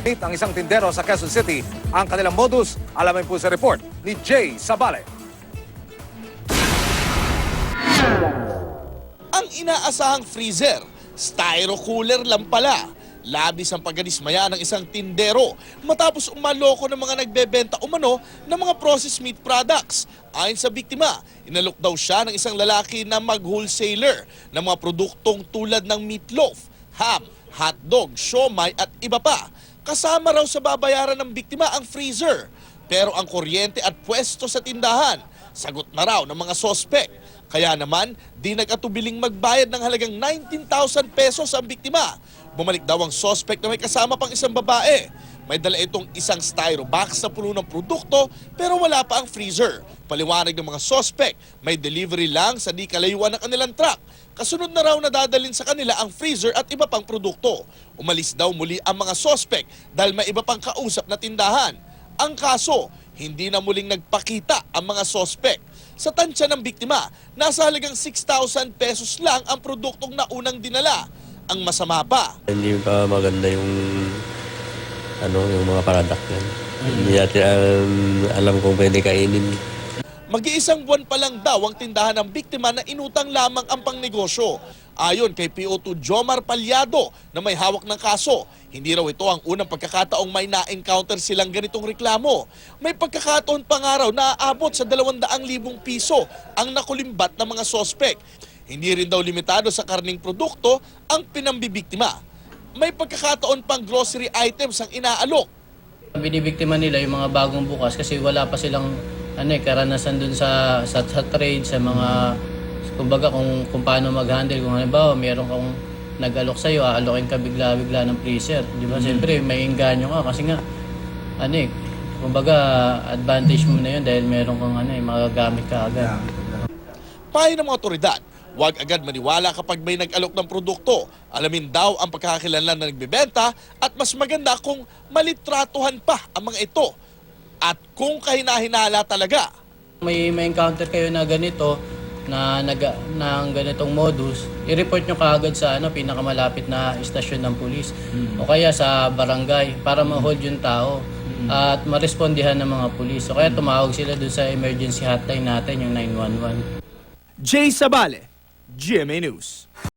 Ang isang tindero sa Quezon City, ang kanilang modus, alamin po sa report ni Jay Sabale. Ang inaasahang freezer, styro cooler lang pala. Labis ang pagdismaya ng isang tindero matapos umaloko ng mga nagbebenta umano ng mga processed meat products. Ayon sa biktima, inalok daw siya ng isang lalaki na mag-wholesaler ng mga produktong tulad ng meatloaf, ham, hotdog, siomay at iba pa. Kasama raw sa babayaran ng biktima ang freezer. Pero ang kuryente at pwesto sa tindahan, sagot na raw ng mga sospek. Kaya naman, di nag-atubiling magbayad ng halagang 19,000 pesos ang biktima. Bumalik daw ang sospek na may kasama pang isang babae. May dala itong isang styro box na puno ng produkto pero wala pa ang freezer. Paliwanag ng mga sospek, may delivery lang sa di kalayuan ng kanilang truck. Kasunod na raw na dadalhin sa kanila ang freezer at iba pang produkto. Umalis daw muli ang mga sospek dahil may iba pang kausap na tindahan. Ang kaso, hindi na muling nagpakita ang mga sospek. Sa tansya ng biktima, nasa halagang 6,000 pesos lang ang produktong naunang dinala. Ang masama pa, Hindi pa maganda yung mga product yan. Hindi natin alam kung pwede kainin. mag-iisang buwan pa lang daw ang tindahan ng biktima na inutang lamang ang pangnegosyo. Ayon kay PO2 Jomar Palyado na may hawak ng kaso, hindi raw ito ang unang pagkakataong may na-encounter silang ganitong reklamo. May pagkakataon pa nga raw na aabot sa 200,000 piso ang nakulimbat ng mga sospek. Hindi rin daw limitado sa karning produkto ang pinambibiktima. May pagkakataon pang grocery items ang inaalok. Binibiktima nila yung mga bagong bukas kasi wala pa silang karanasan dun sa trade, sa mga, kumbaga kung paano mag-handle. Kung halimbawa, meron kang nag-alok sa'yo, aalokin ka bigla-bigla ng freezer. Di ba? Siyempre, may inganyo ka kasi nga, kumbaga, advantage mo na yun dahil meron kang magagamit ka agad. Payo ng mga otoridad, huwag agad maniwala kapag may nag-alok ng produkto. Alamin daw ang pagkakakilanlan na nagbebenta at mas maganda kung malitratuhan pa ang mga ito. At kung kahinahinala talaga, May encounter kayo na ganito, na ganitong modus, i-report nyo kaagad sa pinakamalapit na istasyon ng pulis o kaya sa barangay para ma-hold yung tao at marespondihan ng mga pulis. O kaya tumawag sila doon sa emergency hotline natin, yung 911. Jay Sabale, GMA News.